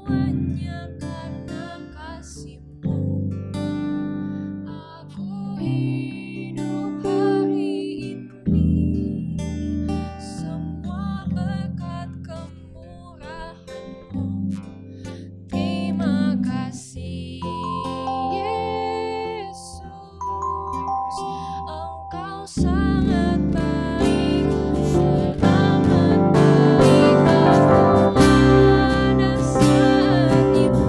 hanya karena kasih-Mu. Aku hidup hari ini, semua berkat kemurahan-Mu. Terima kasih Yesus, Engkau sangat baik, amat baik pada saat itu.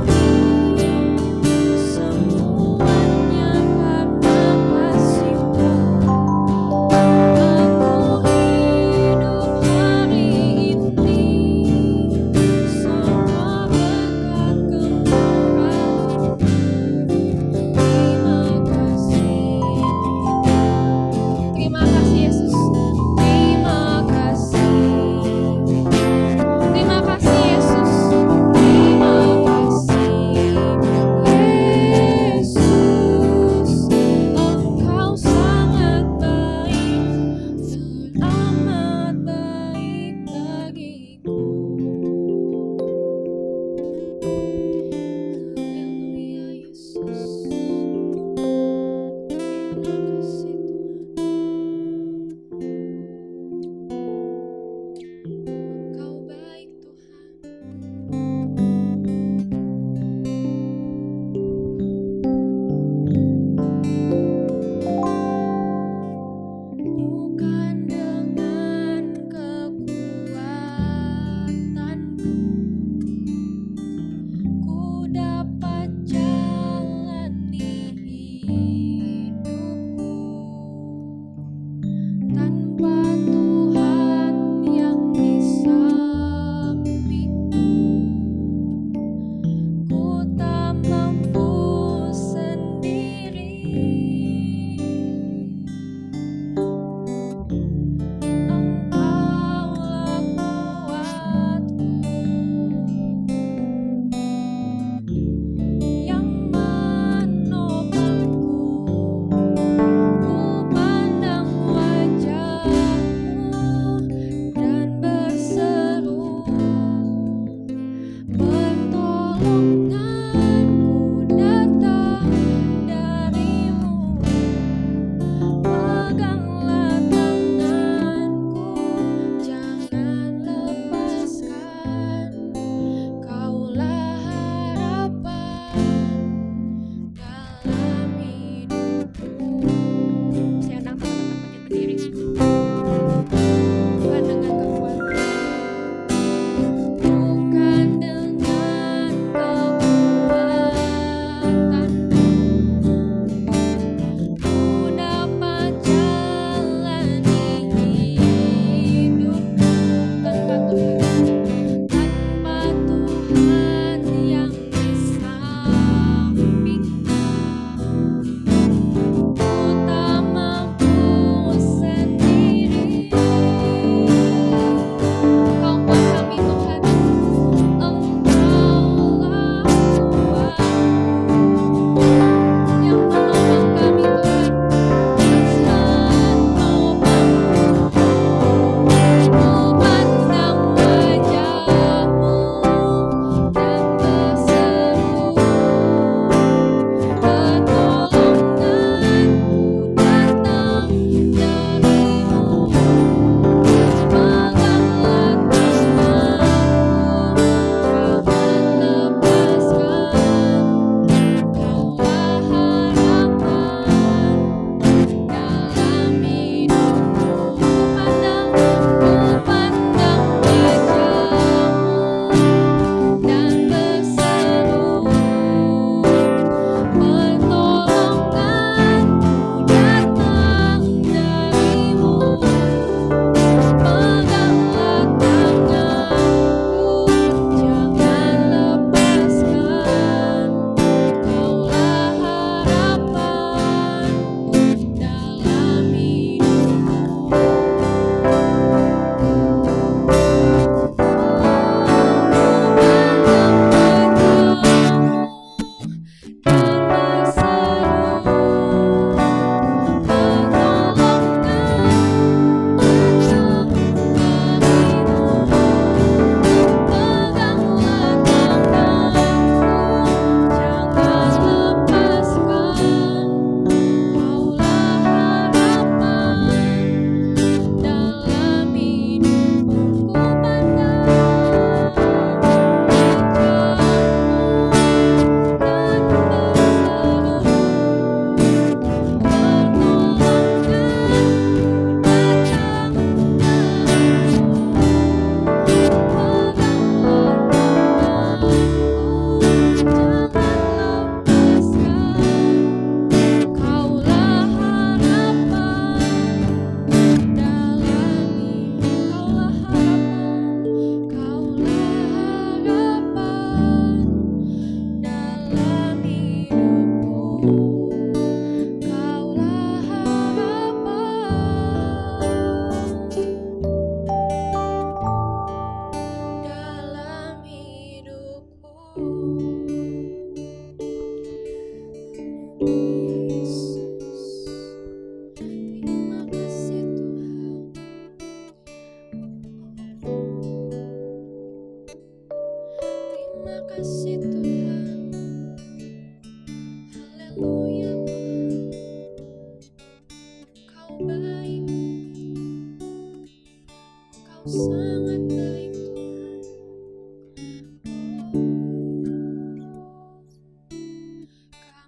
Sangat baik Tuhan,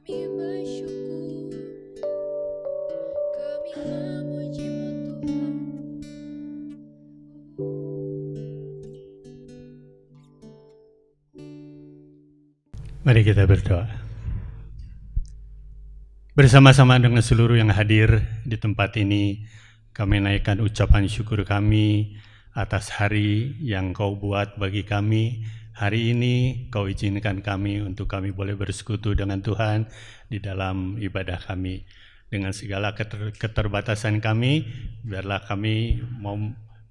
kami bersyukur, kami memuji-Mu Tuhan. Mari kita berdoa. Bersama-sama dengan seluruh yang hadir di tempat ini, kami naikkan ucapan syukur kami atas hari yang Kau buat bagi kami. Hari ini Kau izinkan kami untuk kami boleh bersekutu dengan Tuhan di dalam ibadah kami. Dengan segala keterbatasan kami, biarlah kami mau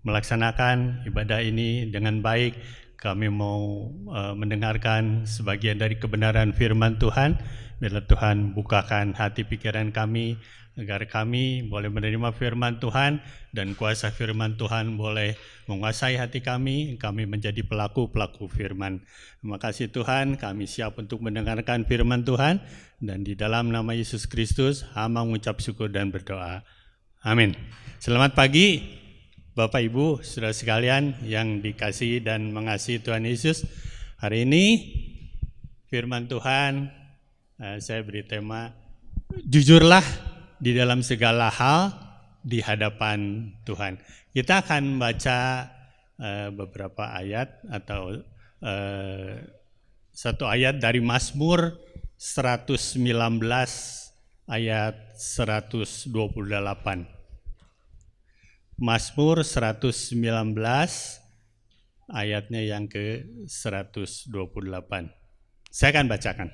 melaksanakan ibadah ini dengan baik. Kami mau mendengarkan sebagian dari kebenaran firman Tuhan. Biarlah Tuhan bukakan hati pikiran kami, agar kami boleh menerima firman Tuhan dan kuasa firman Tuhan boleh menguasai hati kami menjadi pelaku-pelaku firman. Terima kasih Tuhan, kami siap untuk mendengarkan firman Tuhan, dan di dalam nama Yesus Kristus, hamba mengucap syukur dan berdoa. Amin. Selamat pagi Bapak Ibu, saudara sekalian yang dikasihi dan mengasihi Tuhan Yesus. Hari ini firman Tuhan saya beri tema, jujurlah di dalam segala hal di hadapan Tuhan. Kita akan baca beberapa ayat atau satu ayat dari Mazmur 119 ayat 128. Mazmur 119 ayatnya yang ke-128. Saya akan bacakan.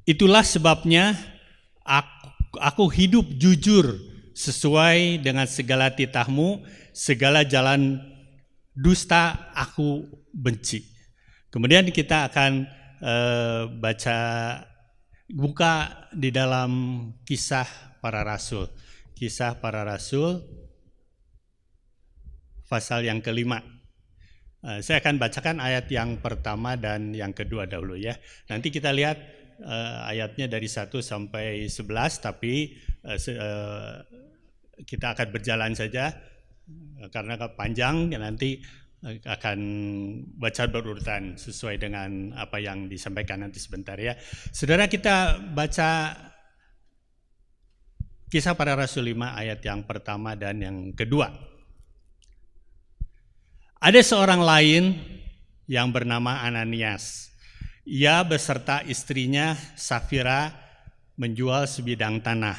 Itulah sebabnya aku hidup jujur sesuai dengan segala titahmu, segala jalan dusta aku benci. Kemudian kita akan buka di dalam Kisah Para Rasul. Kisah Para Rasul pasal yang kelima. Saya akan bacakan ayat yang pertama dan yang kedua dahulu ya. Nanti kita lihat ayatnya dari 1 sampai 11, tapi kita akan berjalan saja karena panjang, nanti akan baca berurutan sesuai dengan apa yang disampaikan nanti sebentar ya. Saudara, kita baca Kisah Para Rasul 5 ayat yang pertama dan yang kedua. Ada seorang lain yang bernama Ananias. Ia beserta istrinya Safira menjual sebidang tanah.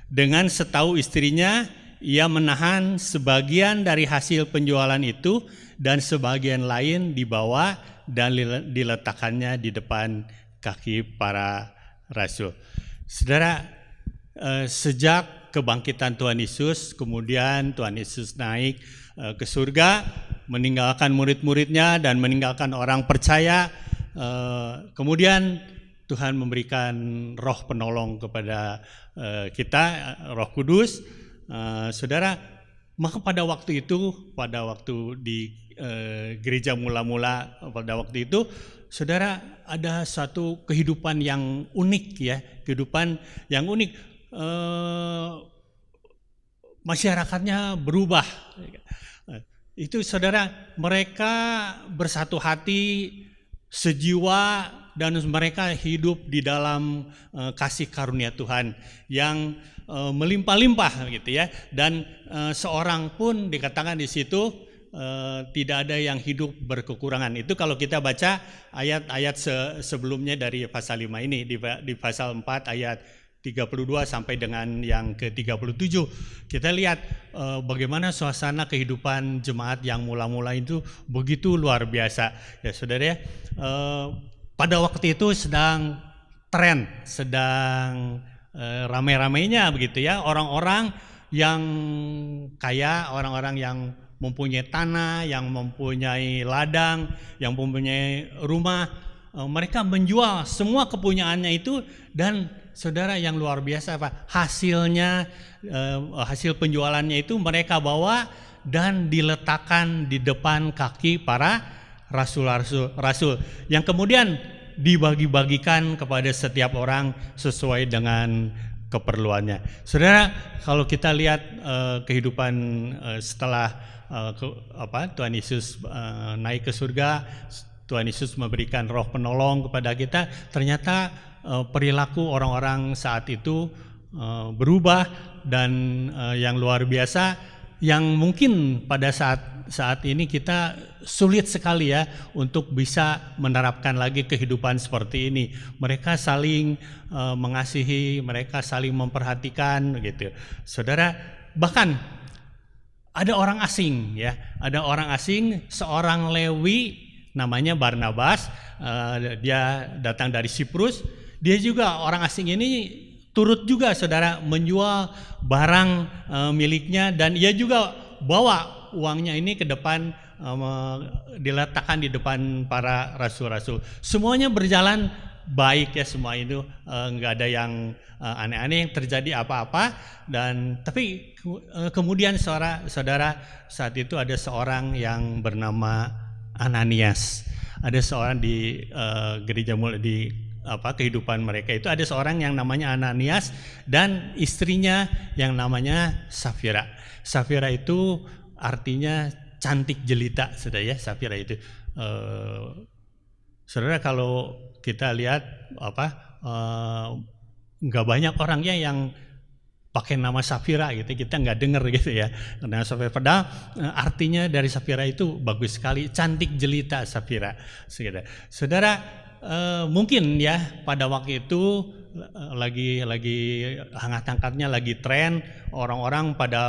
Dengan setahu istrinya, ia menahan sebagian dari hasil penjualan itu dan sebagian lain dibawa dan diletakkannya di depan kaki para rasul. Saudara, sejak kebangkitan Tuhan Yesus, kemudian Tuhan Yesus naik ke surga, meninggalkan murid-muridnya dan meninggalkan orang percaya. Kemudian Tuhan memberikan roh penolong kepada kita, Roh Kudus. Saudara, maka pada waktu itu, pada waktu di gereja mula-mula pada waktu itu, saudara, ada satu kehidupan yang unik ya, kehidupan yang unik. Masyarakatnya berubah. Itu saudara, mereka bersatu hati, sejiwa, dan mereka hidup di dalam kasih karunia Tuhan yang melimpah-limpah gitu ya. Dan seorang pun dikatakan di situ tidak ada yang hidup berkekurangan. Itu kalau kita baca ayat-ayat sebelumnya dari pasal 5 ini, di pasal 4 ayat 32 sampai dengan yang ke-37, kita lihat bagaimana suasana kehidupan jemaat yang mula-mula itu begitu luar biasa. Ya saudara ya, pada waktu itu sedang tren, sedang ramai-ramainya begitu ya, orang-orang yang kaya, orang-orang yang mempunyai tanah, yang mempunyai ladang, yang mempunyai rumah. Mereka menjual semua kepunyaannya itu, dan saudara yang luar biasa Pak, hasil penjualannya itu mereka bawa dan diletakkan di depan kaki para rasul yang kemudian dibagi-bagikan kepada setiap orang sesuai dengan keperluannya. Saudara, kalau kita lihat kehidupan setelah Tuhan Yesus naik ke surga, Tuhan Yesus memberikan Roh Penolong kepada kita, ternyata perilaku orang-orang saat itu berubah, dan yang luar biasa, yang mungkin pada saat ini kita sulit sekali ya untuk bisa menerapkan lagi kehidupan seperti ini. Mereka saling mengasihi, mereka saling memperhatikan gitu. Saudara, bahkan ada orang asing ya, seorang Lewi namanya Barnabas, dia datang dari Siprus. Dia juga, orang asing ini turut juga saudara menjual barang miliknya, dan ia juga bawa uangnya ini ke depan, diletakkan di depan para rasul-rasul. Semuanya berjalan baik ya, semua itu nggak ada yang aneh-aneh yang terjadi apa-apa. Dan tapi kemudian saudara, saat itu ada seorang yang bernama Ananias. Ada seorang di gereja mulai di kehidupan mereka itu ada seorang yang namanya Ananias dan istrinya yang namanya Safira. Safira itu artinya cantik jelita, saudara ya. Safira itu, saudara, kalau kita lihat nggak banyak orangnya yang pakai nama Safira gitu, kita nggak dengar gitu ya. Karena Safira, padahal artinya dari Safira itu bagus sekali, cantik jelita Safira. Saudara, mungkin ya pada waktu itu lagi hangat-hangatnya, lagi tren orang-orang pada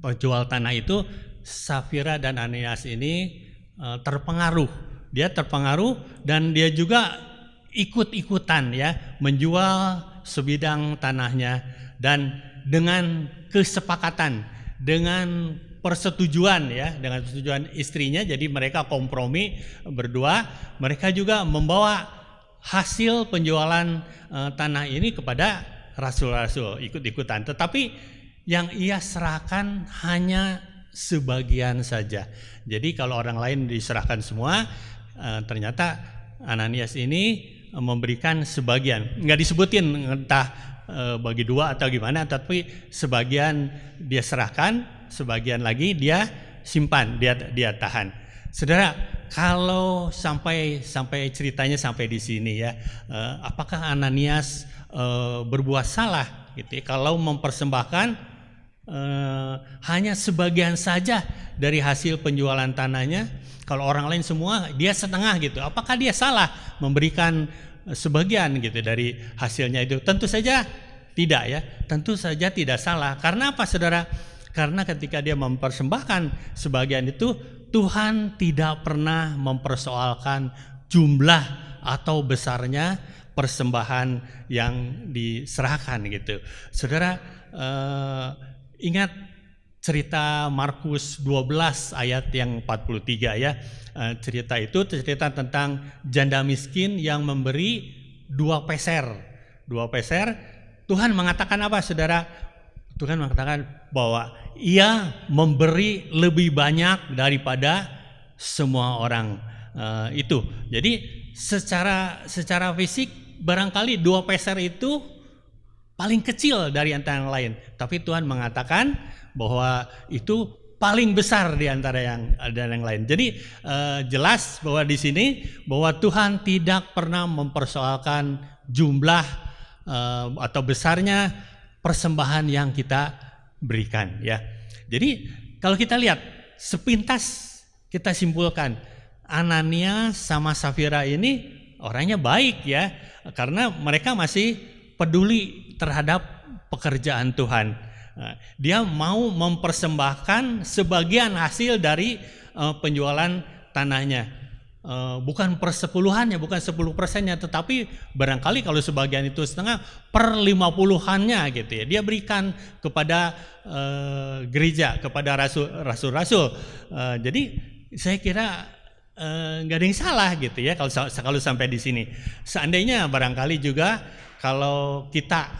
penjual tanah itu. Safira dan Ananias ini terpengaruh. Dia terpengaruh dan dia juga ikut-ikutan ya menjual sebidang tanahnya, dan dengan kesepakatan, dengan persetujuan ya, dengan persetujuan istrinya. Jadi mereka kompromi berdua. Mereka juga membawa hasil penjualan tanah ini kepada rasul-rasul, ikut-ikutan. Tetapi yang ia serahkan hanya sebagian saja. Jadi kalau orang lain diserahkan semua, ternyata Ananias ini memberikan sebagian. Nggak disebutin entah bagi dua atau gimana, tapi sebagian dia serahkan, sebagian lagi dia simpan, dia tahan. Saudara, kalau sampai ceritanya sampai di sini ya, apakah Ananias berbuat salah gitu ya, kalau mempersembahkan hanya sebagian saja dari hasil penjualan tanahnya? Kalau orang lain semua dia setengah gitu, apakah dia salah memberikan sebagian gitu dari hasilnya itu? Tentu saja tidak ya, tentu saja tidak salah. Karena apa saudara? Karena ketika dia mempersembahkan sebagian itu, Tuhan tidak pernah mempersoalkan jumlah atau besarnya persembahan yang diserahkan gitu. Saudara, ingat cerita Markus 12 ayat yang 43 ya. Cerita itu cerita tentang janda miskin yang memberi 2 peser. Tuhan mengatakan apa saudara? Tuhan mengatakan bahwa ia memberi lebih banyak daripada semua orang itu. Jadi secara fisik barangkali 2 peser itu paling kecil dari antara yang lain, tapi Tuhan mengatakan bahwa itu paling besar di antara yang lain. Jadi jelas bahwa di sini bahwa Tuhan tidak pernah mempersoalkan jumlah atau besarnya persembahan yang kita berikan ya. Jadi kalau kita lihat sepintas, kita simpulkan Ananias sama Safira ini orangnya baik ya, karena mereka masih peduli terhadap pekerjaan Tuhan. Dia mau mempersembahkan sebagian hasil dari penjualan tanahnya. bukan persepuluhannya, bukan 10%-nya, tetapi barangkali kalau sebagian itu setengah, per 50-annya gitu ya. Dia berikan kepada gereja, kepada rasul-rasul. Jadi saya kira nggak ada yang salah gitu ya kalau sampai di sini. Seandainya barangkali juga kalau kita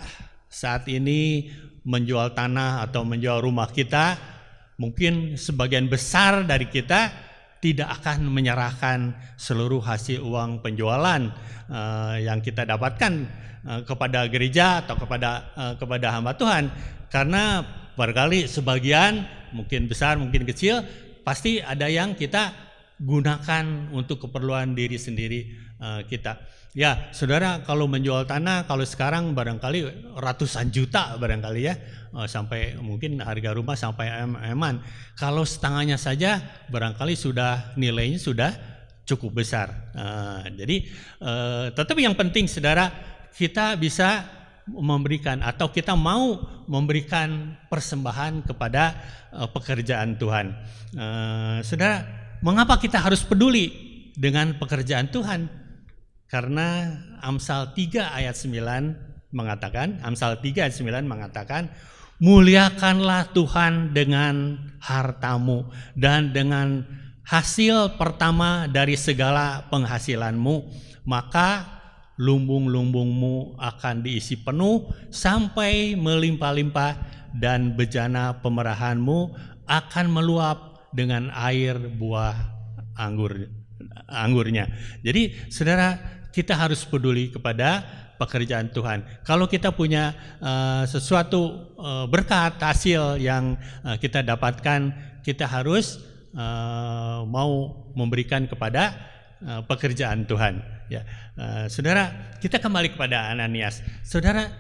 saat ini menjual tanah atau menjual rumah kita, mungkin sebagian besar dari kita tidak akan menyerahkan seluruh hasil uang penjualan yang kita dapatkan kepada gereja atau kepada hamba Tuhan, karena barangkali sebagian, mungkin besar mungkin kecil, pasti ada yang kita gunakan untuk keperluan diri sendiri kita. Ya, saudara, kalau menjual tanah, kalau sekarang barangkali ratusan juta barangkali ya, sampai mungkin harga rumah sampai M-an. Kalau setengahnya saja barangkali sudah nilainya sudah cukup besar. Jadi tetapi yang penting saudara, kita bisa memberikan atau kita mau memberikan persembahan kepada pekerjaan Tuhan. Saudara, mengapa kita harus peduli dengan pekerjaan Tuhan? Karena Amsal 3 ayat 9 mengatakan, muliakanlah Tuhan dengan hartamu dan dengan hasil pertama dari segala penghasilanmu, maka lumbung-lumbungmu akan diisi penuh sampai melimpah-limpah, dan bejana pemerahanmu akan meluap dengan air buah anggurnya. Jadi saudara, kita harus peduli kepada pekerjaan Tuhan. Kalau kita punya sesuatu berkat hasil yang kita dapatkan, kita harus mau memberikan kepada pekerjaan Tuhan. Ya, saudara, kita kembali kepada Ananias. Saudara,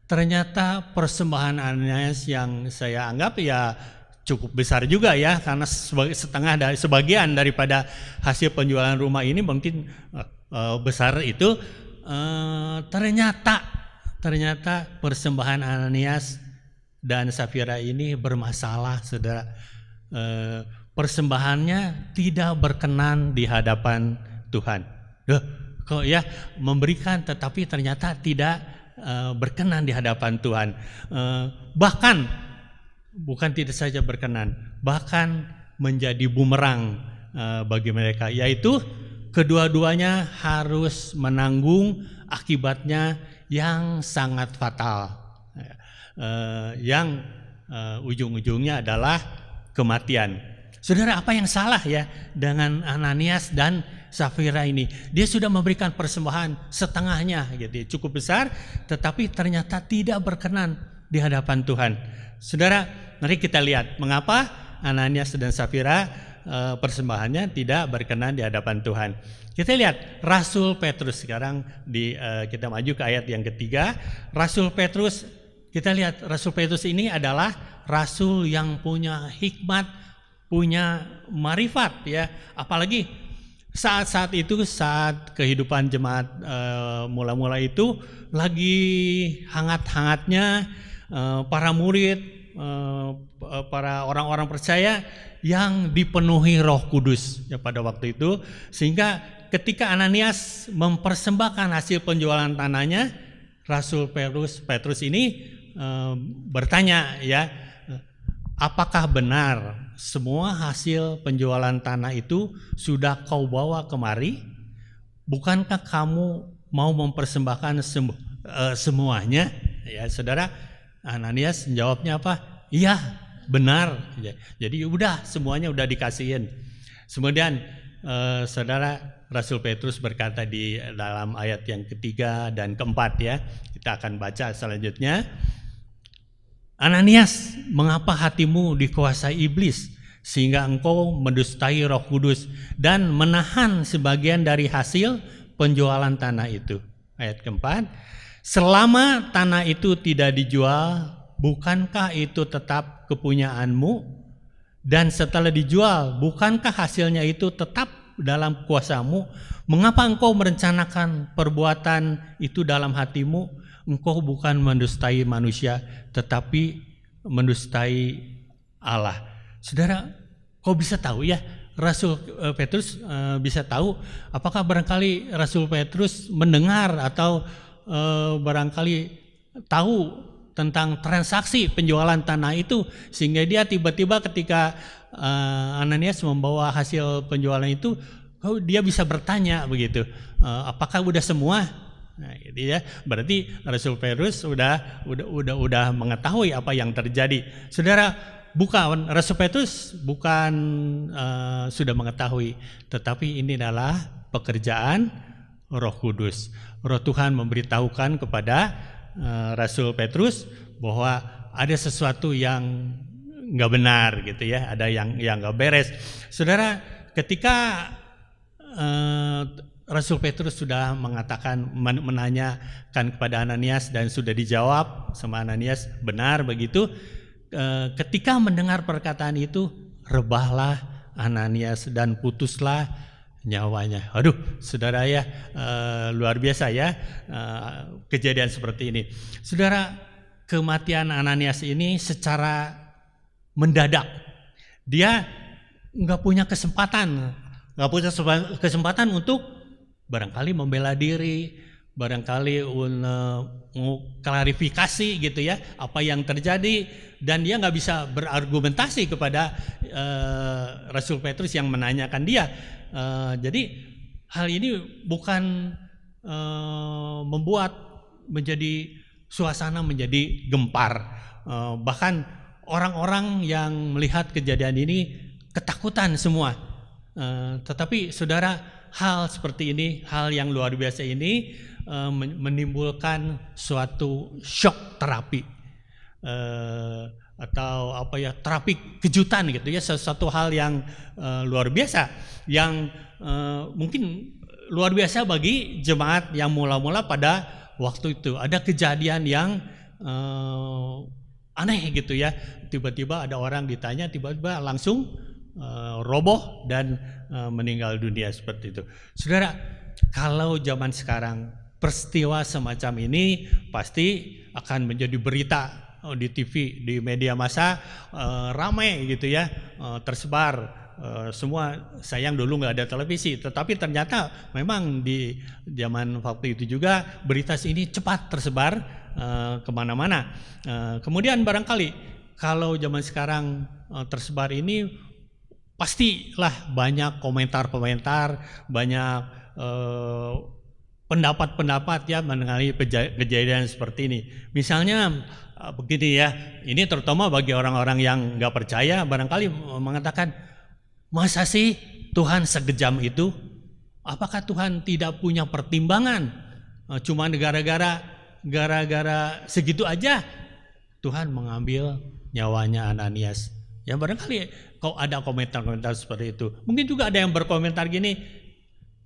ternyata persembahan Ananias yang saya anggap ya cukup besar juga ya, karena sebagian daripada hasil penjualan rumah ini mungkin besar itu. Ternyata persembahan Ananias dan Safira ini bermasalah, saudara. Persembahannya tidak berkenan di hadapan Tuhan. Kok ya memberikan tetapi ternyata tidak berkenan di hadapan Tuhan. Bahkan bukan tidak saja berkenan, bahkan menjadi bumerang bagi mereka, yaitu kedua-duanya harus menanggung akibatnya yang sangat fatal, yang ujung-ujungnya adalah kematian. Saudara, apa yang salah ya dengan Ananias dan Safira ini? Dia sudah memberikan persembahan setengahnya gitu, cukup besar, tetapi ternyata tidak berkenan di hadapan Tuhan. Saudara, mari kita lihat mengapa Ananias dan Safira persembahannya tidak berkenan di hadapan Tuhan. Kita lihat Rasul Petrus sekarang kita maju ke ayat yang ketiga. Rasul Petrus, kita lihat Rasul Petrus ini adalah rasul yang punya hikmat, punya marifat ya. Apalagi saat itu, saat kehidupan jemaat mula-mula itu lagi hangat-hangatnya para murid, para orang-orang percaya yang dipenuhi Roh Kudus ya pada waktu itu, sehingga ketika Ananias mempersembahkan hasil penjualan tanahnya, Rasul Petrus ini bertanya ya, apakah benar semua hasil penjualan tanah itu sudah kau bawa kemari? Bukankah kamu mau mempersembahkan semuanya? Ya, saudara, Ananias jawabnya apa? Iya, benar. Jadi udah semuanya udah dikasihin. Kemudian saudara, Rasul Petrus berkata di dalam ayat yang ketiga dan keempat ya, kita akan baca selanjutnya. Ananias, mengapa hatimu dikuasai iblis sehingga engkau mendustai Roh Kudus dan menahan sebagian dari hasil penjualan tanah itu? Ayat keempat, selama tanah itu tidak dijual, bukankah itu tetap kepunyaanmu? Dan setelah dijual, bukankah hasilnya itu tetap dalam kuasamu? Mengapa engkau merencanakan perbuatan itu dalam hatimu? Engkau bukan mendustai manusia, tetapi mendustai Allah. Saudara, kau bisa tahu ya, Rasul Petrus bisa tahu apakah barangkali Rasul Petrus mendengar atau barangkali tahu tentang transaksi penjualan tanah itu sehingga dia tiba-tiba ketika Ananias membawa hasil penjualan itu dia bisa bertanya begitu, apakah udah semua? Nah, gitu ya. Berarti Rasul Petrus udah mengetahui apa yang terjadi. Saudara, bukan Rasul Petrus bukan sudah mengetahui, tetapi ini adalah pekerjaan Roh Kudus. Roh Tuhan memberitahukan kepada Rasul Petrus bahwa ada sesuatu yang nggak benar gitu ya, ada yang nggak beres. Saudara, ketika Rasul Petrus sudah mengatakan, menanyakan kepada Ananias dan sudah dijawab sama Ananias, benar begitu. Ketika mendengar perkataan itu, rebahlah Ananias dan putuslah nyawanya. Aduh, saudara ya, luar biasa ya kejadian seperti ini. Saudara, kematian Ananias ini secara mendadak. Dia nggak punya kesempatan untuk barangkali membela diri, barangkali klarifikasi gitu ya apa yang terjadi, dan dia nggak bisa berargumentasi kepada Rasul Petrus yang menanyakan dia. Jadi hal ini bukan membuat menjadi suasana menjadi gempar. Bahkan orang-orang yang melihat kejadian ini ketakutan semua. Tetapi saudara, hal seperti ini, hal yang luar biasa ini menimbulkan suatu shock terapi. Atau terapi kejutan gitu ya, sesuatu hal yang luar biasa yang mungkin luar biasa bagi jemaat yang mula-mula pada waktu itu. Ada kejadian yang aneh gitu ya, tiba-tiba ada orang ditanya, tiba-tiba langsung roboh dan meninggal dunia seperti itu. Saudara, kalau zaman sekarang peristiwa semacam ini pasti akan menjadi berita di TV, di media massa, ramai gitu ya, tersebar. Semua sayang dulu nggak ada televisi, tetapi ternyata memang di zaman waktu itu juga berita ini cepat tersebar kemana-mana. Kemudian barangkali kalau zaman sekarang tersebar ini pastilah banyak komentar-komentar, banyak pendapat-pendapat ya mengenai kejadian seperti ini. Misalnya begini ya, ini terutama bagi orang-orang yang nggak percaya, barangkali mengatakan, masa sih Tuhan sekejam itu? Apakah Tuhan tidak punya pertimbangan? Cuma gara-gara segitu aja Tuhan mengambil nyawanya Ananias. Ya barangkali kalau ada komentar-komentar seperti itu. Mungkin juga ada yang berkomentar gini,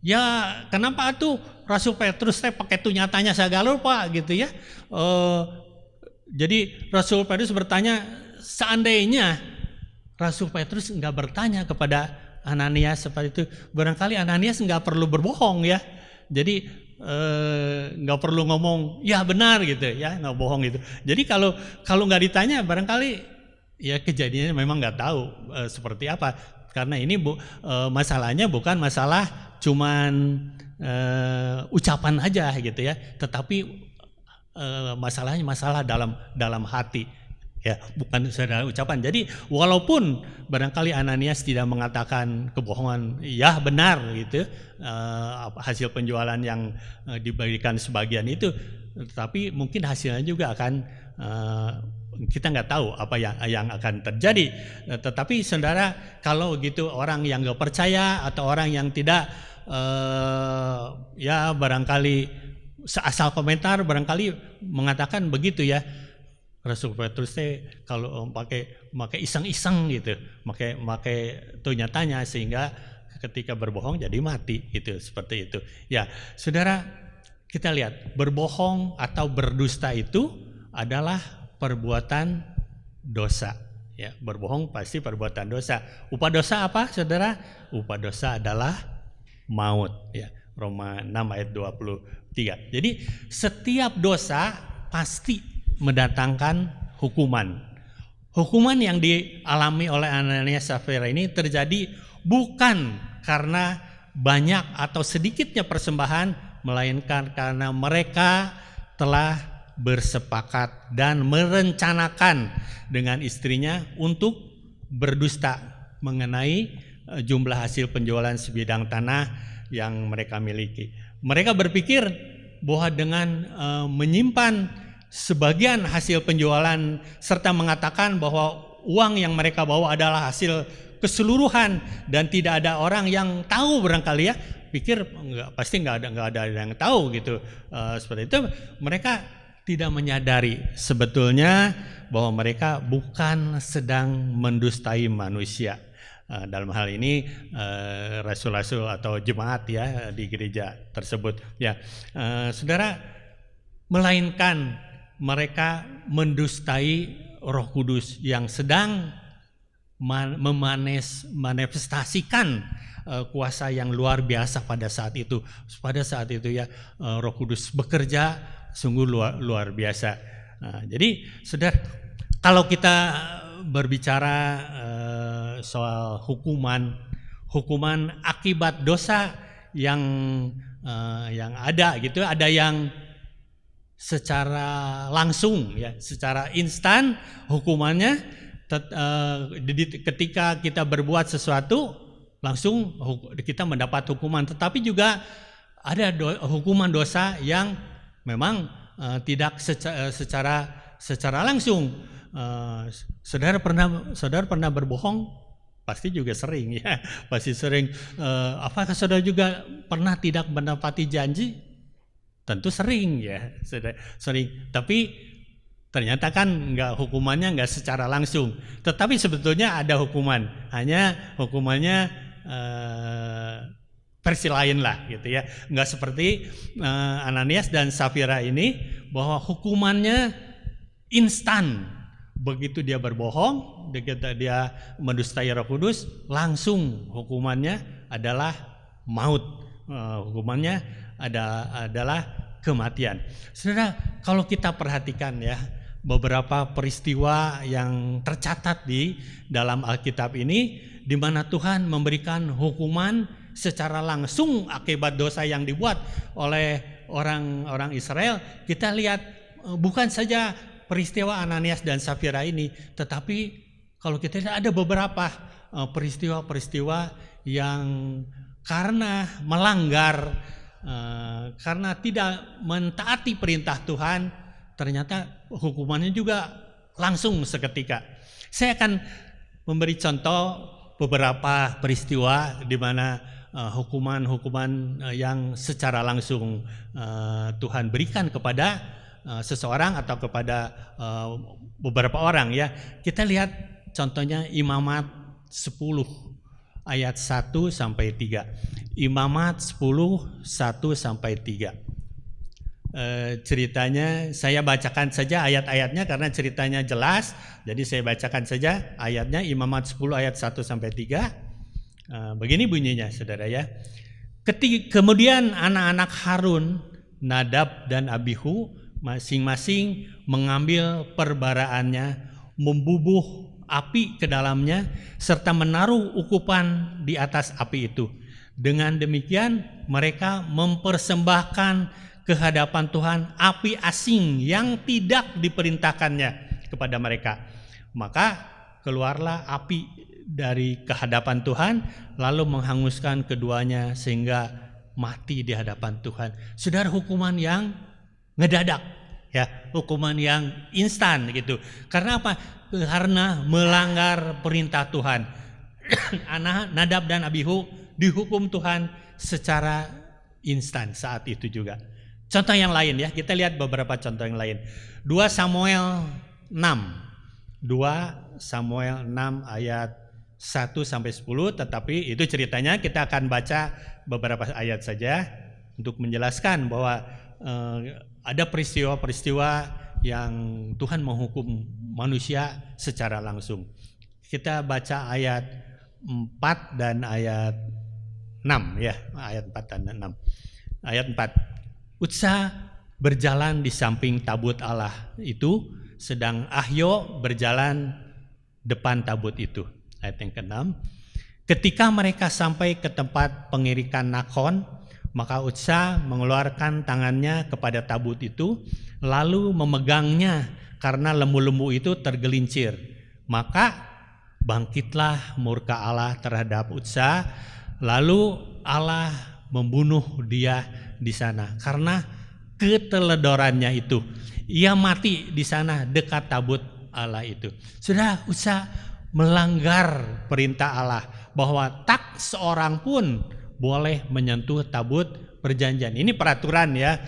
ya kenapa tuh Rasul Petrus pakai tuh nyatanya segala Pak gitu ya. Jadi Rasul Petrus bertanya, seandainya Rasul Petrus nggak bertanya kepada Ananias seperti itu, barangkali Ananias nggak perlu berbohong ya. Jadi nggak perlu ngomong ya benar gitu ya, nggak bohong gitu. Jadi kalau nggak ditanya, barangkali ya kejadiannya memang nggak tahu seperti apa. Karena ini masalahnya bukan masalah cuman ucapan aja gitu ya, tetapi masalahnya masalah dalam hati. Ya, bukan saudara ucapan. Jadi walaupun barangkali Ananias tidak mengatakan kebohongan, ya benar gitu, hasil penjualan yang diberikan sebagian itu, tetapi mungkin hasilnya juga akan kita nggak tahu apa yang akan terjadi. Tetapi saudara, kalau gitu orang yang nggak percaya atau orang yang tidak ya barangkali asal komentar, barangkali mengatakan begitu ya. Rasul Petrus kalau pakai iseng-iseng gitu, pakai tuh nyatanya, sehingga ketika berbohong jadi mati gitu, seperti itu. Ya, saudara, kita lihat berbohong atau berdusta itu adalah perbuatan dosa. Ya, berbohong pasti perbuatan dosa. Upah dosa apa, saudara? Upah dosa adalah maut. Ya, Roma 6 ayat 23. Jadi setiap dosa pasti mendatangkan hukuman. Hukuman yang dialami oleh Ananias Safira ini terjadi bukan karena banyak atau sedikitnya persembahan, melainkan karena mereka telah bersepakat dan merencanakan dengan istrinya untuk berdusta mengenai jumlah hasil penjualan sebidang tanah yang mereka miliki. Mereka berpikir bahwa dengan menyimpan sebagian hasil penjualan serta mengatakan bahwa uang yang mereka bawa adalah hasil keseluruhan dan tidak ada orang yang tahu, barangkali ya, pikir pasti nggak ada yang tahu gitu. Seperti itu mereka tidak menyadari sebetulnya bahwa mereka bukan sedang mendustai manusia. Dalam hal ini rasul-rasul atau jemaat ya di gereja tersebut ya, saudara, melainkan mereka mendustai Roh Kudus yang sedang memanifestasikan kuasa yang luar biasa pada saat itu. Pada saat itu ya, Roh Kudus bekerja sungguh luar biasa. Jadi saudara, kalau kita berbicara soal hukuman akibat dosa yang ada gitu, ada yang secara langsung ya, secara instan hukumannya ketika kita berbuat sesuatu langsung kita mendapat hukuman, tetapi juga ada hukuman dosa yang memang tidak secara langsung. Saudara pernah berbohong? Pasti juga sering ya, pasti sering. Apakah saudara juga pernah tidak menepati janji? Tentu sering ya, sering. Tapi ternyata kan hukumannya nggak secara langsung. Tetapi sebetulnya ada hukuman, hanya hukumannya versi lain lah gitu ya. Nggak seperti Ananias dan Safira ini bahwa hukumannya instan. Begitu dia berbohong, dia mendustai Roh Kudus, langsung hukumannya adalah maut. Hukumannya adalah kematian. Saudara, kalau kita perhatikan ya, beberapa peristiwa yang tercatat di dalam Alkitab ini, di mana Tuhan memberikan hukuman secara langsung akibat dosa yang dibuat oleh orang Israel, kita lihat bukan saja peristiwa Ananias dan Safira ini, tetapi kalau kita lihat ada beberapa peristiwa-peristiwa yang karena melanggar, karena tidak mentaati perintah Tuhan, ternyata hukumannya juga langsung seketika. Saya akan memberi contoh beberapa peristiwa di mana hukuman yang secara langsung Tuhan berikan kepada seseorang atau kepada beberapa orang ya. Kita lihat contohnya Imamat 10 ayat 1 sampai 3. Imamat 10 1 sampai 3. Ceritanya saya bacakan saja ayat-ayatnya karena ceritanya jelas. Jadi saya bacakan saja ayatnya, Imamat 10 ayat 1 sampai 3. Begini bunyinya saudara ya. Kemudian anak-anak Harun, Nadab dan Abihu masing-masing mengambil perbaraannya, membubuh api ke dalamnya, serta menaruh ukupan di atas api itu. Dengan demikian mereka mempersembahkan ke hadapan Tuhan api asing yang tidak diperintahkannya kepada mereka. Maka keluarlah api dari kehadapan Tuhan, lalu menghanguskan keduanya sehingga mati di hadapan Tuhan. Saudara, hukuman yang ngedadak ya, hukuman yang instan gitu. Karena apa? Karena melanggar perintah Tuhan. Anak Nadab dan Abihu dihukum Tuhan secara instan saat itu juga. Contoh yang lain ya, kita lihat beberapa contoh yang lain. 2 Samuel 6 ayat 1 sampai 10, tetapi itu ceritanya kita akan baca beberapa ayat saja untuk menjelaskan bahwa ada peristiwa-peristiwa yang Tuhan menghukum manusia secara langsung. Kita baca ayat 4 dan ayat 6 ya, ayat 4 dan 6. Ayat 4. Utsa berjalan di samping tabut Allah itu, sedang Ahyo berjalan depan tabut itu. Ayat yang ke-6. Ketika mereka sampai ke tempat pengirikan Nakhon, maka Utsa mengeluarkan tangannya kepada tabut itu, lalu memegangnya karena lembu-lembu itu tergelincir. Maka bangkitlah murka Allah terhadap Utsa, lalu Allah membunuh dia di sana karena keteledorannya itu. Ia mati di sana dekat tabut Allah itu. Sudah, Utsa melanggar perintah Allah bahwa tak seorang pun boleh menyentuh tabut perjanjian. Ini peraturan ya,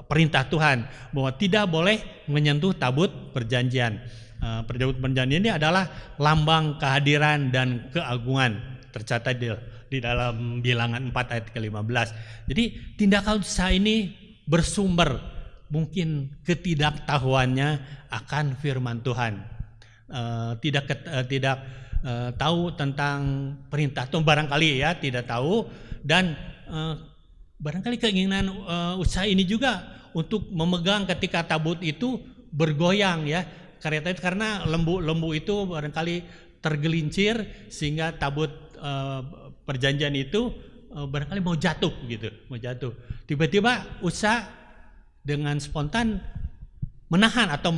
perintah Tuhan bahwa tidak boleh menyentuh tabut perjanjian. Tabut perjanjian ini adalah lambang kehadiran dan keagungan, tercatat di dalam Bilangan 4 ayat ke-15. Jadi tindakan Utsa ini bersumber mungkin ketidaktahuannya akan firman Tuhan. Tidak tahu tentang perintah Tuhan, barangkali ya tidak tahu, dan barangkali keinginan Utsa ini juga untuk memegang ketika tabut itu bergoyang ya, karena lembu itu barangkali tergelincir sehingga tabut perjanjian itu barangkali mau jatuh. Tiba-tiba Utsa dengan spontan menahan atau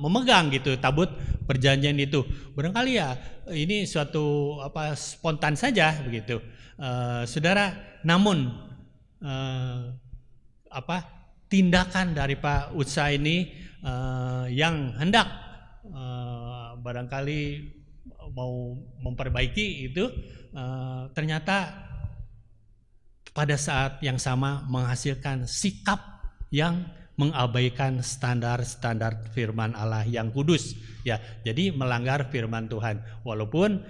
memegang gitu tabut perjanjian itu. Barangkali ya ini suatu spontan saja begitu, saudara. Namun tindakan dari Pak Utsa ini yang hendak barangkali mau memperbaiki itu, ternyata pada saat yang sama menghasilkan sikap yang mengabaikan standar-standar firman Allah yang kudus ya. Jadi melanggar firman Tuhan walaupun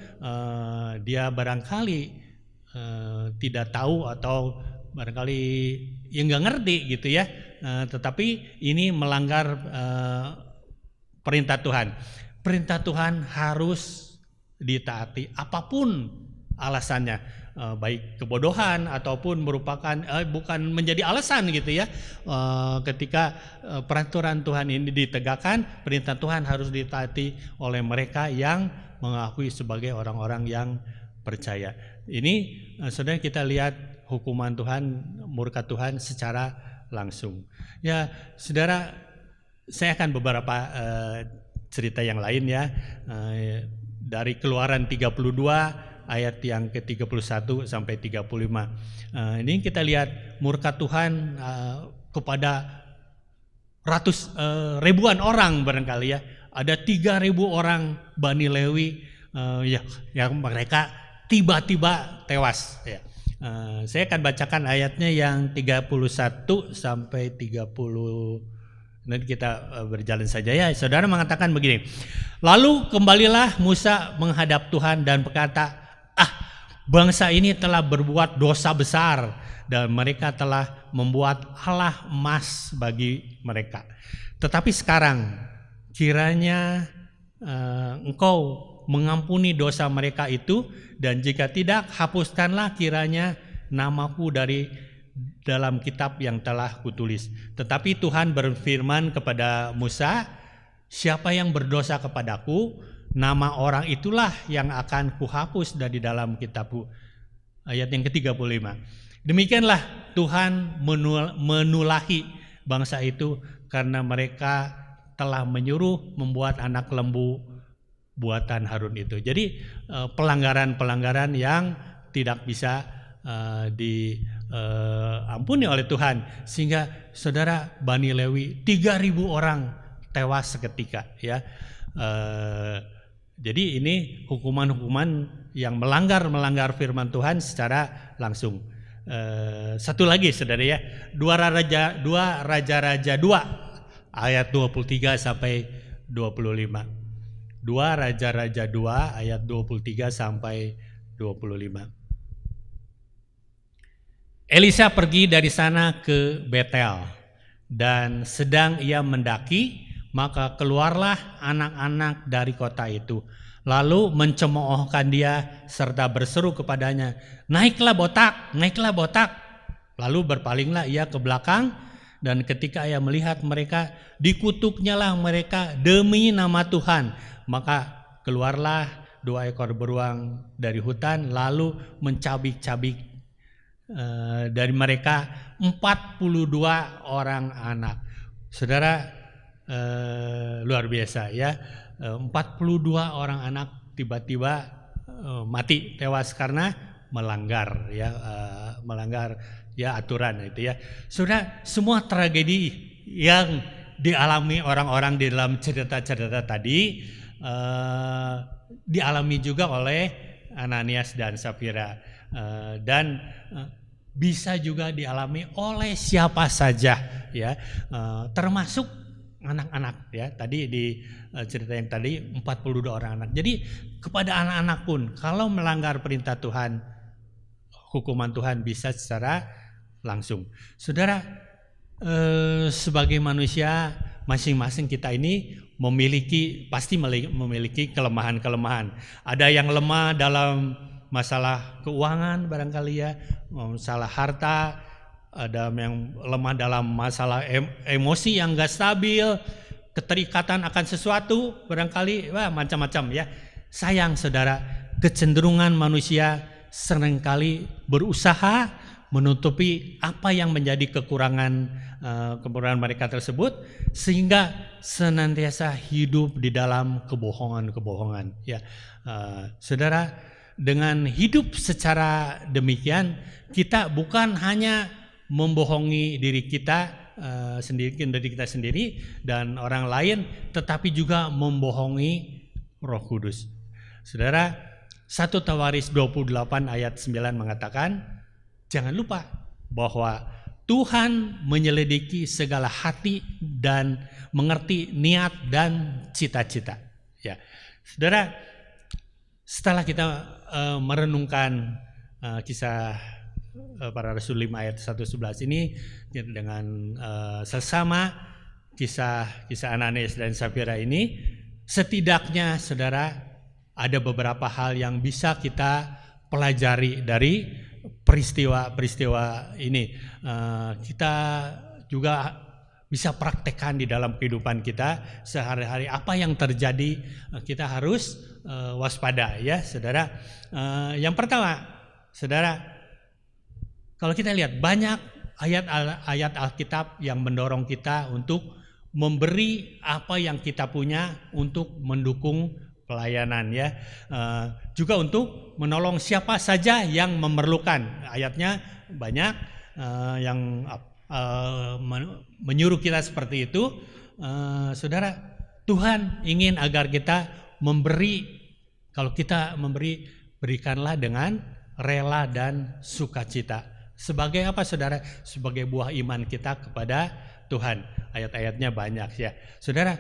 dia barangkali tidak tahu atau barangkali yang nggak ngerti gitu ya, tetapi ini melanggar perintah Tuhan. Perintah Tuhan harus ditaati apapun alasannya, baik kebodohan ataupun merupakan bukan menjadi alasan gitu ya. Ketika peraturan Tuhan ini ditegakkan, perintah Tuhan harus ditaati oleh mereka yang mengakui sebagai orang-orang yang percaya. Ini saudara, kita lihat hukuman Tuhan, murka Tuhan secara langsung. Ya, saudara, saya akan beberapa cerita yang lain ya, dari Keluaran 32 ayat yang ke-31 sampai 35. Ini kita lihat murka Tuhan kepada ribuan orang barangkali ya. Ada 3.000 orang Bani Lewi yang mereka tiba-tiba tewas ya. Saya akan bacakan ayatnya yang 31 sampai 30. Nanti kita berjalan saja ya. Saudara mengatakan begini. Lalu kembalilah Musa menghadap Tuhan dan berkata, bangsa ini telah berbuat dosa besar dan mereka telah membuat Allah emas bagi mereka. Tetapi sekarang kiranya engkau mengampuni dosa mereka itu, dan jika tidak, hapuskanlah kiranya namaku dari dalam kitab yang telah kutulis. Tetapi Tuhan berfirman kepada Musa, siapa yang berdosa kepadaku, nama orang itulah yang akan kuhapus dari dalam kitabku. Ayat yang ke-35. Demikianlah Tuhan menulahi bangsa itu karena mereka telah menyuruh membuat anak lembu buatan Harun itu. Jadi pelanggaran-pelanggaran yang tidak bisa diampuni oleh Tuhan, sehingga saudara, Bani Lewi 3.000 orang tewas seketika ya. Jadi ini hukuman-hukuman yang melanggar firman Tuhan secara langsung. Satu lagi saudara ya, 2 Raja-Raja 2 ayat 23 sampai 25. 2 Raja-Raja 2 ayat 23 sampai 25. Elisa pergi dari sana ke Betel, dan sedang ia mendaki, maka keluarlah anak-anak dari kota itu, lalu mencemoohkan dia serta berseru kepadanya, naiklah botak, naiklah botak. Lalu berpalinglah ia ke belakang, dan ketika ia melihat mereka, dikutuknyalah mereka demi nama Tuhan. Maka keluarlah 2 ekor beruang dari hutan lalu mencabik-cabik dari mereka 42 orang anak. Saudara, luar biasa ya. 42 orang anak tiba-tiba mati, tewas karena melanggar aturan itu ya. Saudara, semua tragedi yang dialami orang-orang di dalam cerita-cerita tadi dialami juga oleh Ananias dan Safira, dan bisa juga dialami oleh siapa saja ya, termasuk anak-anak ya. Tadi di cerita yang tadi 42 orang anak. Jadi kepada anak-anak pun kalau melanggar perintah Tuhan, hukuman Tuhan bisa secara langsung. Saudara, sebagai manusia masing-masing kita ini pasti memiliki kelemahan-kelemahan. Ada yang lemah dalam masalah keuangan barangkali ya, masalah harta, ada yang lemah dalam masalah emosi yang gak stabil, keterikatan akan sesuatu barangkali, macam-macam ya. Sayang saudara, kecenderungan manusia seringkali berusaha menutupi apa yang menjadi kekurangan mereka tersebut, sehingga senantiasa hidup di dalam kebohongan ya. Saudara, dengan hidup secara demikian kita bukan hanya membohongi diri kita sendiri dan orang lain, tetapi juga membohongi Roh Kudus. Saudara, 1 Tawaris 28 ayat 9 mengatakan, jangan lupa bahwa Tuhan menyelidiki segala hati dan mengerti niat dan cita-cita. Ya, saudara, setelah kita merenungkan kisah para Rasul 5 ayat 1-11 ini dengan sesama kisah Ananias dan Safira ini, setidaknya saudara ada beberapa hal yang bisa kita pelajari dari peristiwa ini. Kita juga bisa praktekkan di dalam kehidupan kita sehari-hari. Apa yang terjadi kita harus waspada ya saudara. Yang pertama saudara, kalau kita lihat banyak ayat Alkitab yang mendorong kita untuk memberi apa yang kita punya untuk mendukung pelayanan ya, juga untuk menolong siapa saja yang memerlukan. Ayatnya banyak yang menyuruh kita seperti itu. Saudara, Tuhan ingin agar kita memberi. Kalau kita memberi, berikanlah dengan rela dan sukacita. Sebagai apa saudara? Sebagai buah iman kita kepada Tuhan. Ayat-ayatnya banyak ya saudara.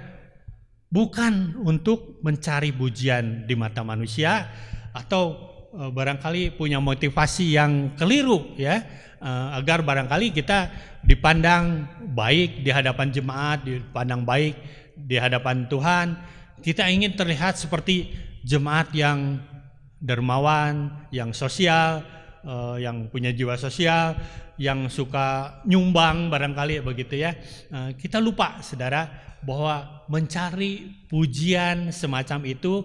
Bukan untuk mencari pujian di mata manusia atau barangkali punya motivasi yang keliru ya, agar barangkali kita dipandang baik di hadapan jemaat, dipandang baik di hadapan Tuhan. Kita ingin terlihat seperti jemaat yang dermawan, yang sosial, yang punya jiwa sosial, yang suka nyumbang barangkali begitu ya. Kita lupa saudara bahwa mencari pujian semacam itu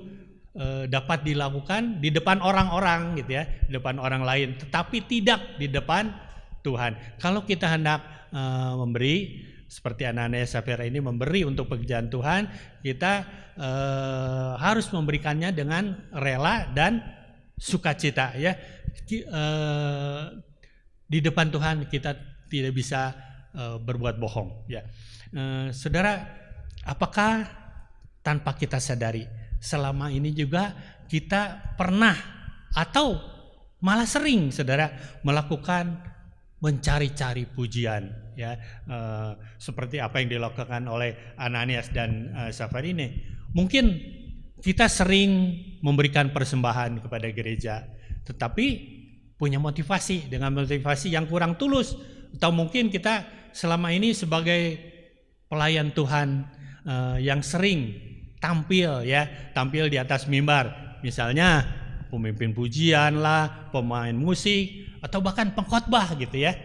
dapat dilakukan di depan orang-orang gitu ya, di depan orang lain, tetapi tidak di depan Tuhan. Kalau kita hendak memberi seperti Ananias Safira ini, memberi untuk pekerjaan Tuhan, kita harus memberikannya dengan rela dan sukacita ya. Di depan Tuhan kita tidak bisa berbuat bohong ya. Saudara, apakah tanpa kita sadari selama ini juga kita pernah atau malah sering saudara melakukan mencari-cari pujian ya, seperti apa yang dilakukan oleh Ananias dan Safira ini. Mungkin kita sering memberikan persembahan kepada gereja, tetapi punya motivasi dengan motivasi yang kurang tulus, atau mungkin kita selama ini sebagai pelayan Tuhan yang sering tampil di atas mimbar, misalnya pemimpin pujian lah, pemain musik, atau bahkan pengkhotbah gitu ya,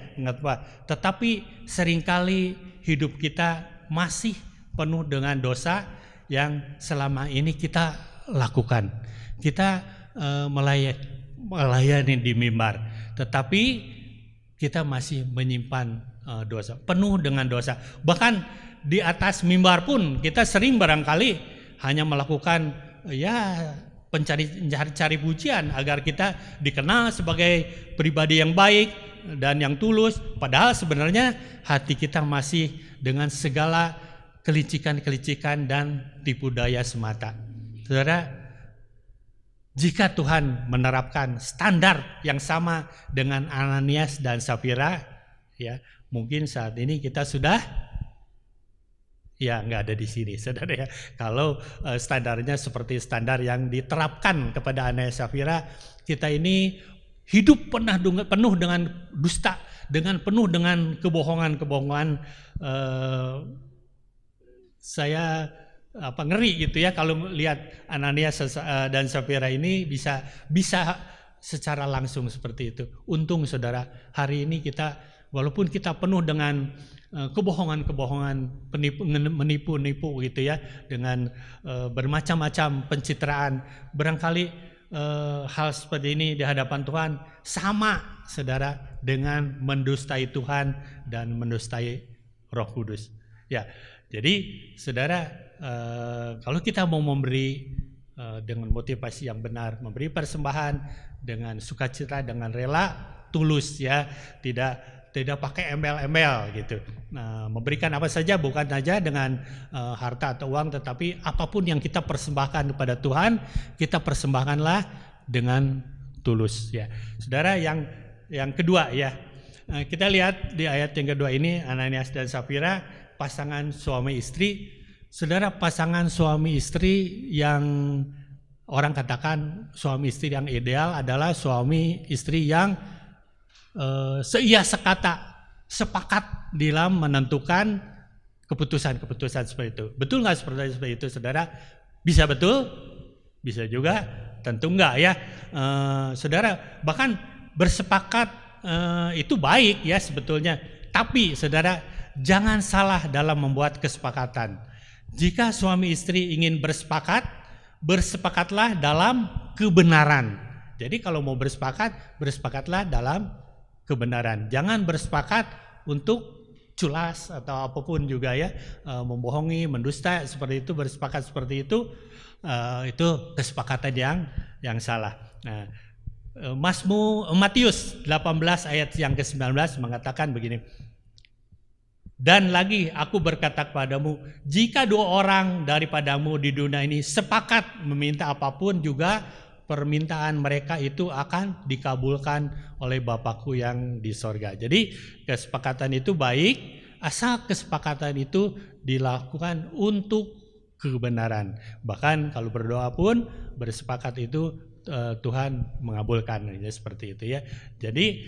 tetapi seringkali hidup kita masih penuh dengan dosa yang selama ini kita lakukan. Kita melayani di mimbar, tetapi kita masih menyimpan dosa, penuh dengan dosa. Bahkan di atas mimbar pun kita sering barangkali hanya melakukan cari pujian agar kita dikenal sebagai pribadi yang baik dan yang tulus. Padahal sebenarnya hati kita masih dengan segala kelicikan-kelicikan dan tipu daya semata. Saudara, jika Tuhan menerapkan standar yang sama dengan Ananias dan Safira, ya mungkin saat ini kita sudah nggak ada di sini, saudara ya. Kalau standarnya seperti standar yang diterapkan kepada Ananias dan Safira, kita ini hidup penuh dengan dusta, penuh dengan kebohongan. Saya ngeri gitu ya kalau lihat Ananias dan Safira ini bisa secara langsung seperti itu. Untung saudara, hari ini kita walaupun kita penuh dengan kebohongan, menipu gitu ya, dengan bermacam-macam pencitraan, barangkali hal seperti ini di hadapan Tuhan sama saudara dengan mendustai Tuhan dan mendustai Roh Kudus. Ya, jadi saudara, kalau kita mau memberi dengan motivasi yang benar, memberi persembahan dengan sukacita, dengan rela, tulus ya, tidak pakai embel-embel gitu. Nah, memberikan apa saja, bukan saja dengan harta atau uang, tetapi apapun yang kita persembahkan kepada Tuhan, kita persembahkanlah dengan tulus ya. Saudara, yang kedua ya, kita lihat di ayat yang kedua ini, Ananias dan Safira, pasangan suami istri. Saudara, pasangan suami istri yang orang katakan suami istri yang ideal adalah suami istri yang seia sekata, sepakat dalam menentukan keputusan-keputusan seperti itu. Betul nggak seperti itu, saudara? Bisa betul, bisa juga tentu enggak ya. Saudara, bahkan bersepakat itu baik ya sebetulnya. Tapi saudara, jangan salah dalam membuat kesepakatan. Jika suami istri ingin bersepakat, bersepakatlah dalam kebenaran. Jadi kalau mau bersepakat, berspakatlah dalam kebenaran. Jangan bersepakat untuk culas atau apapun juga ya, membohongi, mendusta seperti itu, bersepakat seperti itu kesepakatan yang salah. Nah, Matius 18 ayat yang ke-19 mengatakan begini. Dan lagi aku berkata kepadamu, jika 2 orang daripadamu di dunia ini sepakat meminta apapun, juga permintaan mereka itu akan dikabulkan oleh Bapakku yang di sorga. Jadi kesepakatan itu baik, asal kesepakatan itu dilakukan untuk kebenaran. Bahkan kalau berdoa pun bersepakat itu Tuhan mengabulkan, ya, seperti itu ya. Jadi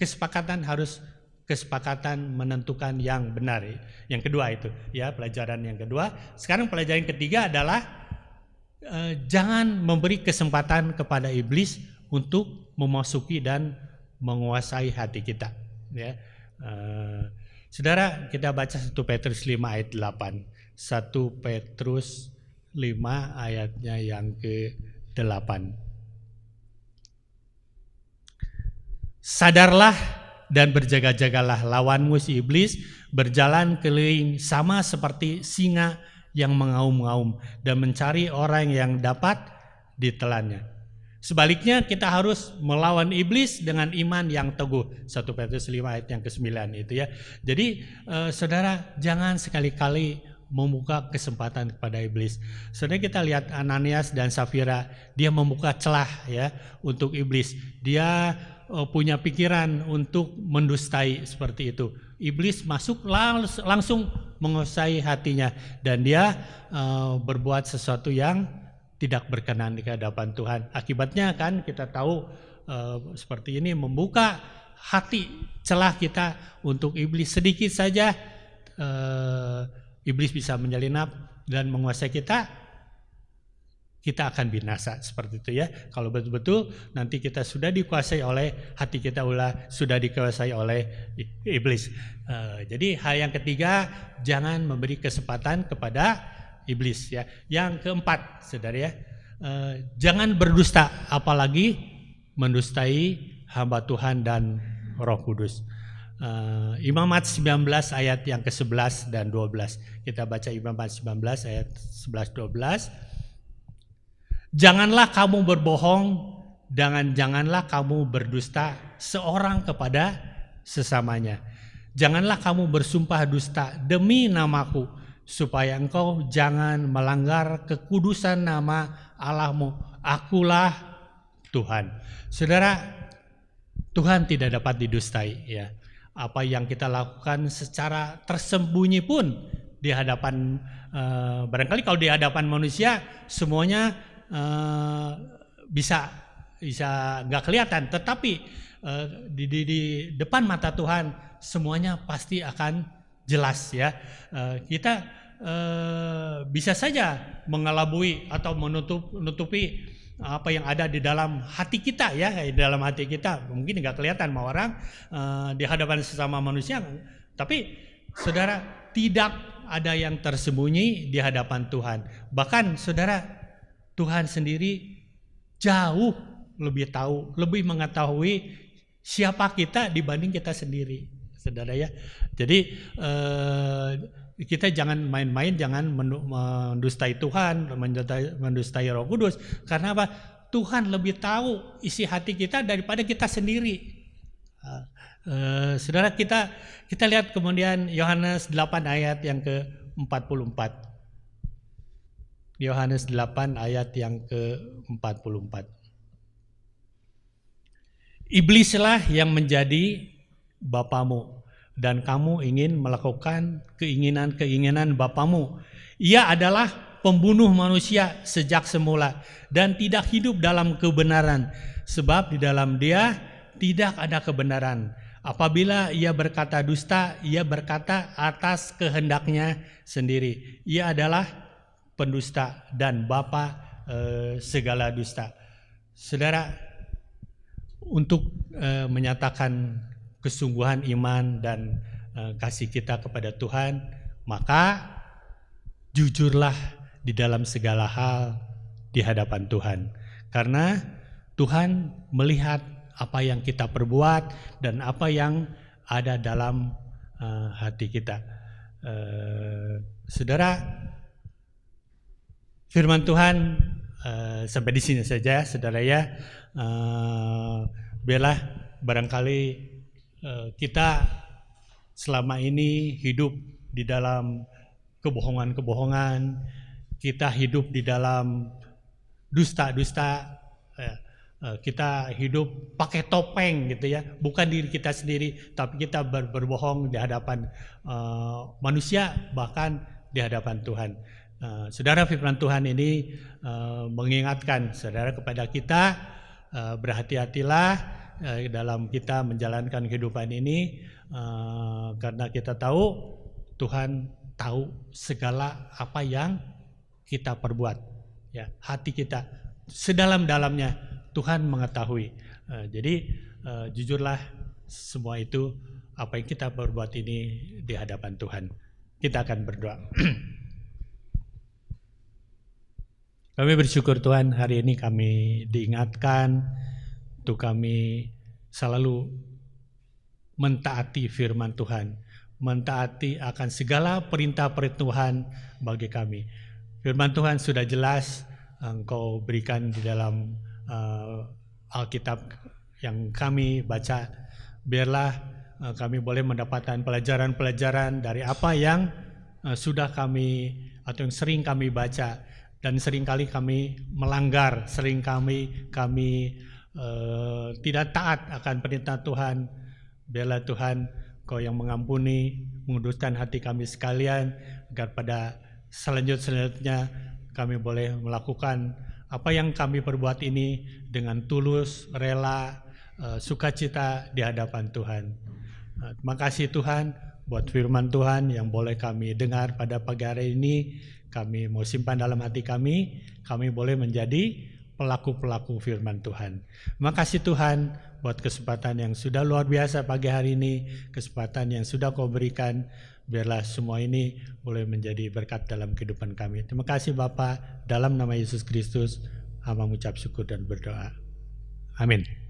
kesepakatan harus kesepakatan menentukan yang benar. Yang kedua itu ya, pelajaran yang kedua. Sekarang pelajaran ketiga adalah jangan memberi kesempatan kepada iblis untuk memasuki dan menguasai hati kita ya. Saudara, kita baca 1 Petrus 5 ayat 8. 1 Petrus 5 ayatnya yang ke-8. Sadarlah dan berjaga-jagalah, lawanmu si iblis berjalan keliling sama seperti singa yang mengaum-ngaum dan mencari orang yang dapat ditelannya. Sebaliknya kita harus melawan iblis dengan iman yang teguh. 1 Petrus 5 ayat yang ke-9 itu ya. Jadi saudara, jangan sekali-kali membuka kesempatan kepada iblis. Saudara, kita lihat Ananias dan Safira, dia membuka celah ya untuk iblis. Dia punya pikiran untuk mendustai seperti itu. Iblis masuk langsung menguasai hatinya dan dia berbuat sesuatu yang tidak berkenan di hadapan Tuhan. Akibatnya kan kita tahu seperti ini, membuka hati, celah kita untuk iblis. Sedikit saja iblis bisa menyelinap dan menguasai kita akan binasa seperti itu ya. Kalau betul-betul nanti kita sudah dikuasai oleh hati kita, sudah dikuasai oleh iblis. Jadi hal yang ketiga, jangan memberi kesempatan kepada iblis ya. Yang keempat, saudara ya, jangan berdusta, apalagi mendustai hamba Tuhan dan Roh Kudus. Imamat 19 ayat yang ke-11 dan 12. Kita baca Imamat 19 ayat 11-12. Janganlah kamu berbohong, janganlah kamu berdusta seorang kepada sesamanya. Janganlah kamu bersumpah dusta demi namaku, supaya engkau jangan melanggar kekudusan nama Allahmu. Akulah Tuhan. Saudara, Tuhan tidak dapat didustai ya. Apa yang kita lakukan secara tersembunyi pun di hadapan barangkali kalau di hadapan manusia semuanya bisa nggak kelihatan, tetapi di depan mata Tuhan semuanya pasti akan jelas ya. Kita bisa saja mengelabui atau menutupi apa yang ada di dalam hati kita ya, di dalam hati kita mungkin nggak kelihatan sama orang di hadapan sesama manusia, tapi saudara, tidak ada yang tersembunyi di hadapan Tuhan. Bahkan saudara, Tuhan sendiri jauh lebih tahu, lebih mengetahui siapa kita dibanding kita sendiri, saudara ya. Jadi kita jangan main-main, jangan mendustai Tuhan, mendustai Roh Kudus. Karena apa? Tuhan lebih tahu isi hati kita daripada kita sendiri. Saudara, kita lihat kemudian Yohanes 8 ayat yang ke-44. Yohanes 8 ayat yang ke-44. Iblislah yang menjadi bapamu, dan kamu ingin melakukan keinginan-keinginan bapamu. Ia adalah pembunuh manusia sejak semula dan tidak hidup dalam kebenaran, sebab di dalam dia tidak ada kebenaran. Apabila ia berkata dusta, ia berkata atas kehendaknya sendiri. Ia adalah pendusta dan bapa segala dusta. Saudara, untuk menyatakan kesungguhan iman dan kasih kita kepada Tuhan, maka jujurlah di dalam segala hal di hadapan Tuhan. Karena Tuhan melihat apa yang kita perbuat dan apa yang ada dalam hati kita. Saudara, firman Tuhan sampai di sini saja, saudara ya. Biarlah barangkali kita selama ini hidup di dalam kebohongan-kebohongan, kita hidup di dalam dusta-dusta, kita hidup pakai topeng gitu ya, bukan diri kita sendiri, tapi kita berbohong di hadapan manusia, bahkan di hadapan Tuhan. Saudara, firman Tuhan ini mengingatkan saudara kepada kita, berhati-hatilah dalam kita menjalankan kehidupan ini, karena kita tahu Tuhan tahu segala apa yang kita perbuat ya, hati kita sedalam-dalamnya Tuhan mengetahui. Jadi jujurlah semua itu apa yang kita perbuat ini di hadapan Tuhan. Kita akan berdoa. Kami bersyukur Tuhan, hari ini kami diingatkan untuk kami selalu mentaati firman Tuhan, mentaati akan segala perintah-perintah Tuhan bagi kami. Firman Tuhan sudah jelas Engkau berikan di dalam Alkitab yang kami baca. Biarlah kami boleh mendapatkan pelajaran-pelajaran dari apa yang sudah kami atau yang sering kami baca, dan seringkali kami melanggar, sering kami tidak taat akan perintah Tuhan. Biarlah Tuhan Kau yang mengampuni, menguduskan hati kami sekalian, agar pada selanjutnya kami boleh melakukan apa yang kami perbuat ini dengan tulus, rela, sukacita di hadapan Tuhan. Terima kasih Tuhan buat firman Tuhan yang boleh kami dengar pada pagi hari ini. Kami mau simpan dalam hati kami boleh menjadi pelaku-pelaku firman Tuhan. Terima kasih Tuhan buat kesempatan yang sudah luar biasa pagi hari ini, kesempatan yang sudah Kau berikan. Biarlah semua ini boleh menjadi berkat dalam kehidupan kami. Terima kasih Bapa, dalam nama Yesus Kristus, hamba mengucap syukur dan berdoa. Amin.